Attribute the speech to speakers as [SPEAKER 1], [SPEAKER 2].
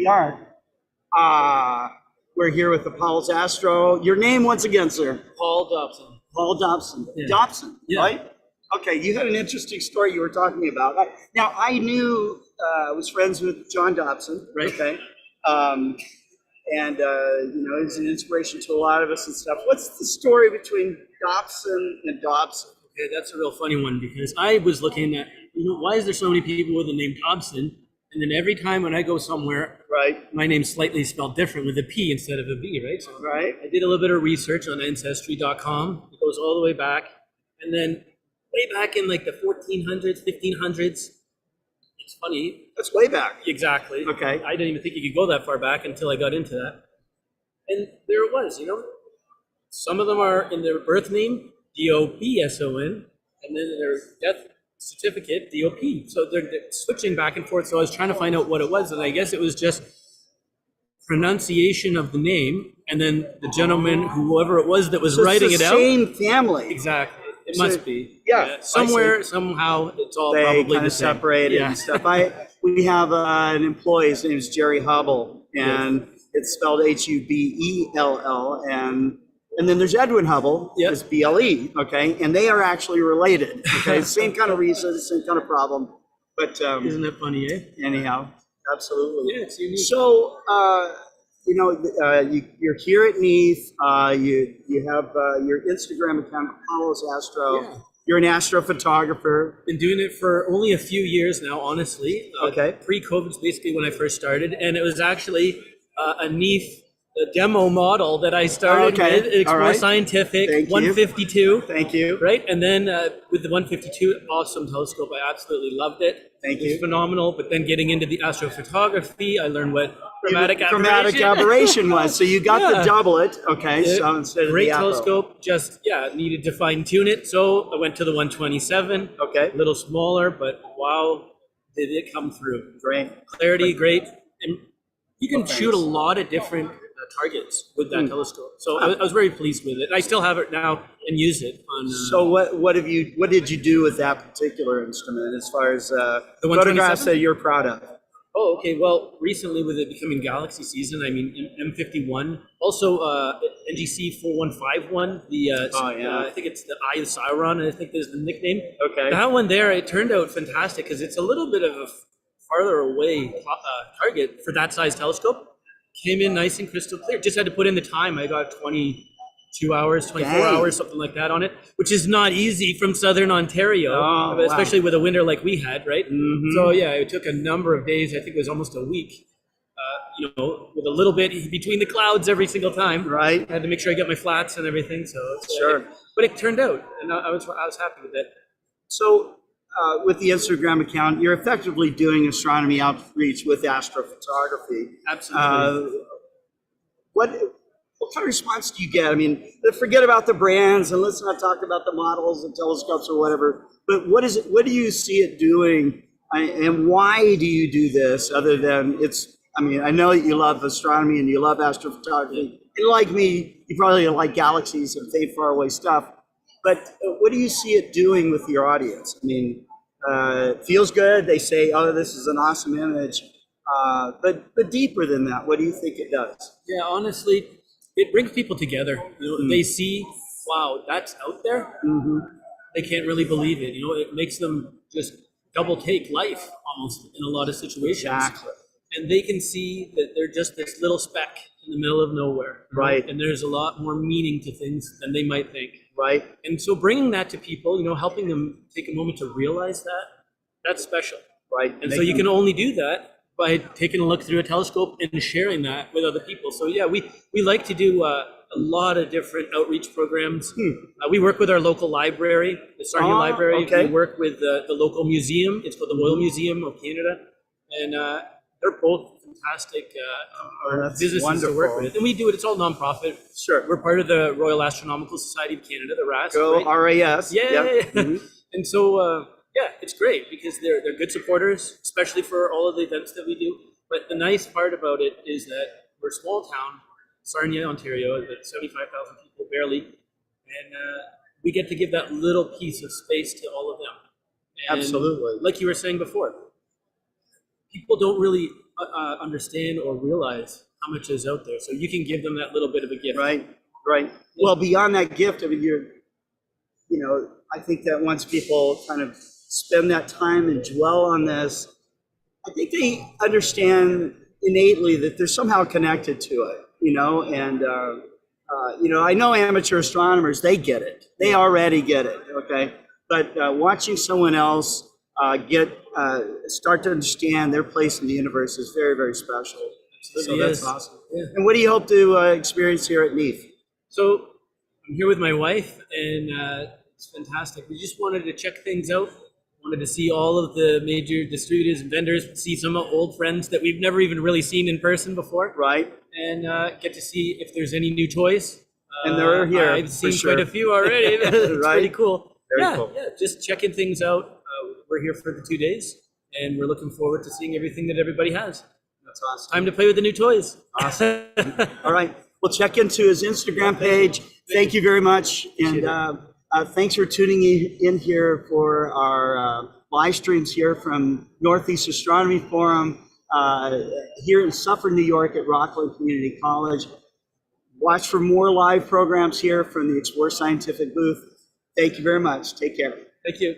[SPEAKER 1] we are. We're here with the Paul's Astro. Your name once again, sir?
[SPEAKER 2] Paul Dopson.
[SPEAKER 1] Paul Dopson.
[SPEAKER 2] Yeah.
[SPEAKER 1] Dopson,
[SPEAKER 2] Yeah.
[SPEAKER 1] right? Okay, you had an interesting story you were talking about. Now, I knew, I was friends with John Dopson,
[SPEAKER 2] Right.
[SPEAKER 1] okay? He's an inspiration to a lot of us and stuff. What's the story between Dopson and Dobson?
[SPEAKER 2] Okay, that's a real funny one because I was looking at, why is there so many people with the name Dobson? And then every time when I go somewhere,
[SPEAKER 1] right,
[SPEAKER 2] my name's slightly spelled different with a P instead of a B, right? So
[SPEAKER 1] right.
[SPEAKER 2] I did a little bit of research on Ancestry.com. It goes all the way back. And then way back in like the 1400s, 1500s, it's funny.
[SPEAKER 1] That's way back.
[SPEAKER 2] Exactly.
[SPEAKER 1] Okay.
[SPEAKER 2] I didn't even think you could go that far back until I got into that. And there it was, Some of them are in their birth name, D-O-B-S-O-N, and then their death certificate, D-O-P. So they're switching back and forth. So I was trying to find out what it was, and I guess it was just pronunciation of the name, and then the gentleman, whoever it was that was writing it out.
[SPEAKER 1] Same family.
[SPEAKER 2] Exactly. It must be.
[SPEAKER 1] Yeah.
[SPEAKER 2] Somewhere, somehow, it's all
[SPEAKER 1] they
[SPEAKER 2] probably
[SPEAKER 1] kind
[SPEAKER 2] the
[SPEAKER 1] of
[SPEAKER 2] same.
[SPEAKER 1] separated and stuff. We have an employee, his name is Jerry Hubble, and it's spelled H-U-B-E-L-L, and then there's Edwin Hubble, it's B-L-E, okay? And they are actually related, okay? Same kind of reason, same kind of problem, but
[SPEAKER 2] Isn't that funny, eh?
[SPEAKER 1] anyhow, absolutely.
[SPEAKER 2] Yeah, it's unique.
[SPEAKER 1] So, you're here at NEAF, you have your Instagram account, Apollo's Astro. Yeah. You're an astrophotographer.
[SPEAKER 2] Been doing it for only a few years now, honestly.
[SPEAKER 1] Okay.
[SPEAKER 2] Pre-COVID's basically when I first started, and it was actually a NEAF demo model that I started with. It's more scientific,
[SPEAKER 1] Thank
[SPEAKER 2] 152.
[SPEAKER 1] You. Thank you.
[SPEAKER 2] Right, and then with the 152, awesome telescope. I absolutely loved it.
[SPEAKER 1] Thank
[SPEAKER 2] you. It was phenomenal. But then getting into the astrophotography, I learned what chromatic
[SPEAKER 1] aberration was. So you got the doublet, okay? So instead of
[SPEAKER 2] great
[SPEAKER 1] the
[SPEAKER 2] telescope, just needed to fine tune it. So I went to the 127.
[SPEAKER 1] Okay.
[SPEAKER 2] A little smaller, but wow, did it come through?
[SPEAKER 1] Great.
[SPEAKER 2] Clarity, great, and you can shoot a lot of different targets with that telescope. So I was very pleased with it. I still have it now and use it on.
[SPEAKER 1] So what did you do with that particular instrument as far as the photographs that you're proud of?
[SPEAKER 2] Oh, okay. Well, recently with it becoming galaxy season, I mean M51, also NGC 4151. I think it's the Eye of Sauron. I think there's the nickname.
[SPEAKER 1] Okay.
[SPEAKER 2] That one there, it turned out fantastic because it's a little bit of a farther away target for that size telescope. Came in nice and crystal clear. Just had to put in the time. I got 22 hours, 24 hours, something like that on it, which is not easy from Southern Ontario, especially with a winter like we had, right? Mm-hmm. So yeah, it took a number of days. I think it was almost a week, with a little bit between the clouds every single time.
[SPEAKER 1] Right.
[SPEAKER 2] I had to make sure I got my flats and everything. So
[SPEAKER 1] sure.
[SPEAKER 2] But it turned out, and I was happy with it.
[SPEAKER 1] So with the Instagram account, you're effectively doing astronomy outreach with astrophotography.
[SPEAKER 2] Absolutely.
[SPEAKER 1] What kind of response do you get? I mean, forget about the brands and let's not talk about the models and telescopes or whatever. But what do you see it doing, and why do you do this? Other than I know that you love astronomy and you love astrophotography. And like me, you probably like galaxies and far away stuff. But what do you see it doing with your audience? I mean, it feels good. They say, "Oh, this is an awesome image," but deeper than that, what do you think it does?
[SPEAKER 2] Yeah, honestly, it brings people together. They see, wow, that's out there. Mm-hmm. They can't really believe it. It makes them just double take life almost in a lot of situations.
[SPEAKER 1] Exactly.
[SPEAKER 2] And they can see that they're just this little speck in the middle of nowhere.
[SPEAKER 1] Right.
[SPEAKER 2] And there's a lot more meaning to things than they might think.
[SPEAKER 1] Right.
[SPEAKER 2] And so bringing that to people, helping them take a moment to realize that's special.
[SPEAKER 1] Right.
[SPEAKER 2] And so you can only do that by taking a look through a telescope and sharing that with other people. So yeah, we like to do a lot of different outreach programs. We work with our local library, the Sarnia Library.
[SPEAKER 1] Okay.
[SPEAKER 2] We work with the local museum. It's called the Royal Museum of Canada. And they're both fantastic businesses to work with. And we do it, it's all nonprofit.
[SPEAKER 1] Sure.
[SPEAKER 2] We're part of the Royal Astronomical Society of Canada, the RAS.
[SPEAKER 1] Go
[SPEAKER 2] right?
[SPEAKER 1] RAS.
[SPEAKER 2] Yeah.
[SPEAKER 1] Mm-hmm.
[SPEAKER 2] And so, it's great because they're good supporters, especially for all of the events that we do. But the nice part about it is that we're a small town, Sarnia, Ontario, about 75,000 people barely. And we get to give that little piece of space to all of them. And
[SPEAKER 1] absolutely.
[SPEAKER 2] Like you were saying before, people don't really understand or realize how much is out there. So you can give them that little bit of a gift.
[SPEAKER 1] Right, right. Well, beyond that gift, I mean, I think that once people kind of spend that time and dwell on this, I think they understand innately that they're somehow connected to it, and, I know amateur astronomers, they get it. They already get it, okay? But watching someone else start to understand their place in the universe is very, very special. So that's awesome.
[SPEAKER 2] Yeah.
[SPEAKER 1] And what do you hope to experience here at NEAF?
[SPEAKER 2] So I'm here with my wife, and it's fantastic. We just wanted to check things out. Wanted to see all of the major distributors and vendors, see some old friends that we've never even really seen in person before.
[SPEAKER 1] Right.
[SPEAKER 2] And get to see if there's any new toys.
[SPEAKER 1] And they're here.
[SPEAKER 2] I've seen
[SPEAKER 1] sure.
[SPEAKER 2] quite a few already. It's
[SPEAKER 1] Right?
[SPEAKER 2] pretty cool.
[SPEAKER 1] Very cool.
[SPEAKER 2] Yeah, just checking things out. We're here for the 2 days, and we're looking forward to seeing everything that everybody has.
[SPEAKER 1] That's awesome.
[SPEAKER 2] Time to play with the new toys.
[SPEAKER 1] Awesome. All right. Well, check into his Instagram page. Thank you very much. And thanks for tuning in here for our live streams here from Northeast Astronomy Forum here in Suffern, New York at Rockland Community College. Watch for more live programs here from the Explore Scientific booth. Thank you very much. Take care.
[SPEAKER 2] Thank you.